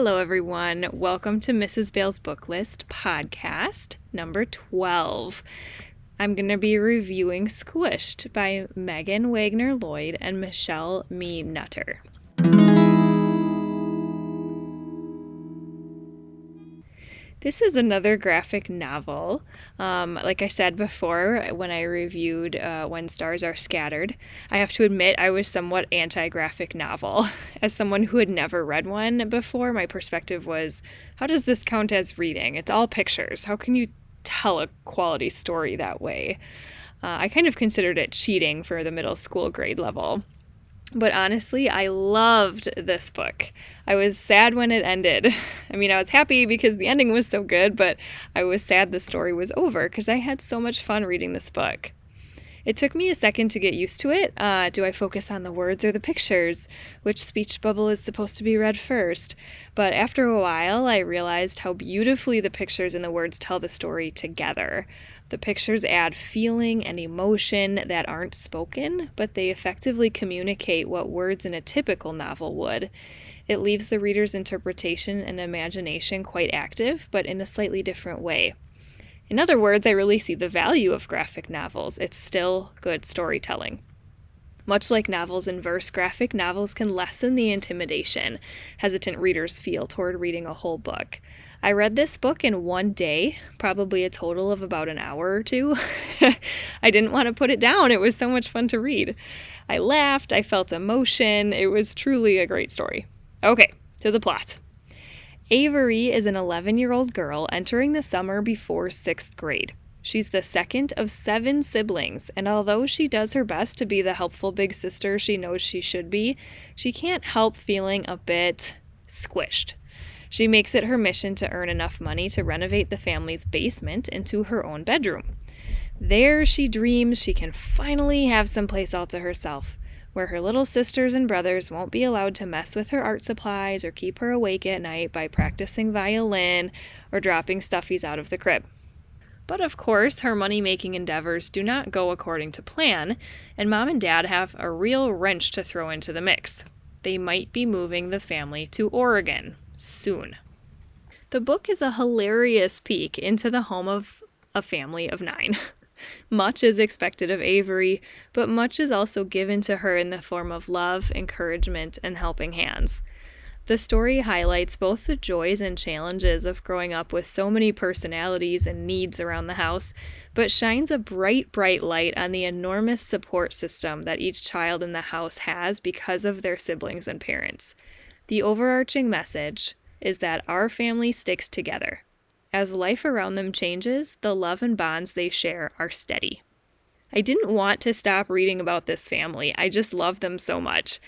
Hello, everyone. Welcome to Mrs. Bale's Book List podcast, number 12. I'm going to be reviewing Squished by Megan Wagner Lloyd and Michelle Me Nutter. This is another graphic novel. Like I said before, when I reviewed When Stars Are Scattered, I have to admit I was somewhat anti-graphic novel. As someone who had never read one before, my perspective was, how does this count as reading? It's all pictures. How can you tell a quality story that way? I kind of considered it cheating for the middle school grade level. But honestly, I loved this book. I was sad when it ended. I mean, I was happy because the ending was so good, but I was sad the story was over because I had so much fun reading this book. It took me a second to get used to it. Do I focus on the words or the pictures? Which speech bubble is supposed to be read first? But after a while, I realized how beautifully the pictures and the words tell the story together. The pictures add feeling and emotion that aren't spoken, but they effectively communicate what words in a typical novel would. It leaves the reader's interpretation and imagination quite active, but in a slightly different way. In other words, I really see the value of graphic novels. It's still good storytelling. Much like novels in verse, graphic novels can lessen the intimidation hesitant readers feel toward reading a whole book. I read this book in one day, probably a total of about an hour or two. I didn't want to put it down. It was so much fun to read. I laughed, I felt emotion. It was truly a great story. Okay, to the plot. Avery is an 11-year-old girl entering the summer before 6th grade. She's the second of 7 siblings, and although she does her best to be the helpful big sister she knows she should be, she can't help feeling a bit squished. She makes it her mission to earn enough money to renovate the family's basement into her own bedroom. There she dreams she can finally have some place all to herself, where her little sisters and brothers won't be allowed to mess with her art supplies or keep her awake at night by practicing violin or dropping stuffies out of the crib. But of course, her money-making endeavors do not go according to plan, and Mom and Dad have a real wrench to throw into the mix. They might be moving the family to Oregon soon. The book is a hilarious peek into the home of a family of 9. Much is expected of Avery, but much is also given to her in the form of love, encouragement, and helping hands. The story highlights both the joys and challenges of growing up with so many personalities and needs around the house, but shines a bright, bright light on the enormous support system that each child in the house has because of their siblings and parents. The overarching message is that our family sticks together. As life around them changes, the love and bonds they share are steady. I didn't want to stop reading about this family. I just love them so much.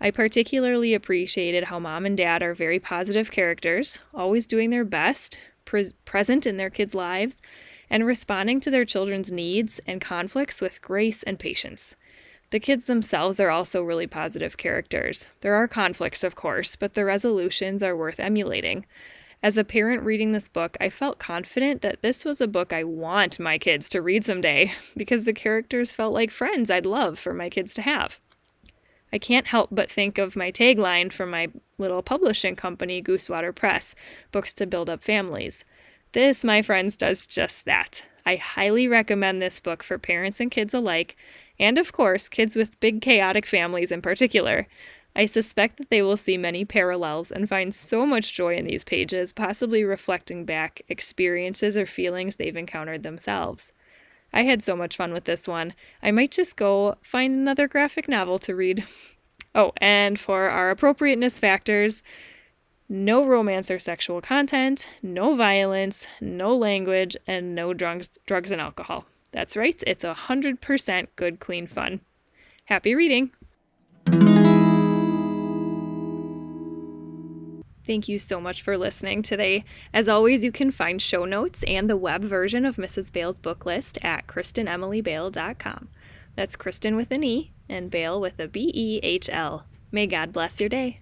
I particularly appreciated how Mom and Dad are very positive characters, always doing their best, present in their kids' lives, and responding to their children's needs and conflicts with grace and patience. The kids themselves are also really positive characters. There are conflicts, of course, but the resolutions are worth emulating. As a parent reading this book, I felt confident that this was a book I want my kids to read someday, because the characters felt like friends I'd love for my kids to have. I can't help but think of my tagline from my little publishing company, Goosewater Press, Books to Build Up Families. This, my friends, does just that. I highly recommend this book for parents and kids alike, and of course, kids with big chaotic families in particular. I suspect that they will see many parallels and find so much joy in these pages, possibly reflecting back experiences or feelings they've encountered themselves. I had so much fun with this one. I might just go find another graphic novel to read. Oh, and for our appropriateness factors, no romance or sexual content, no violence, no language, and no drugs and alcohol. That's right, it's 100% good, clean fun. Happy reading! Thank you so much for listening today. As always, you can find show notes and the web version of Mrs. Bale's book list at KristenEmilyBale.com. That's Kristen with an E and Bale with a B-E-H-L. May God bless your day.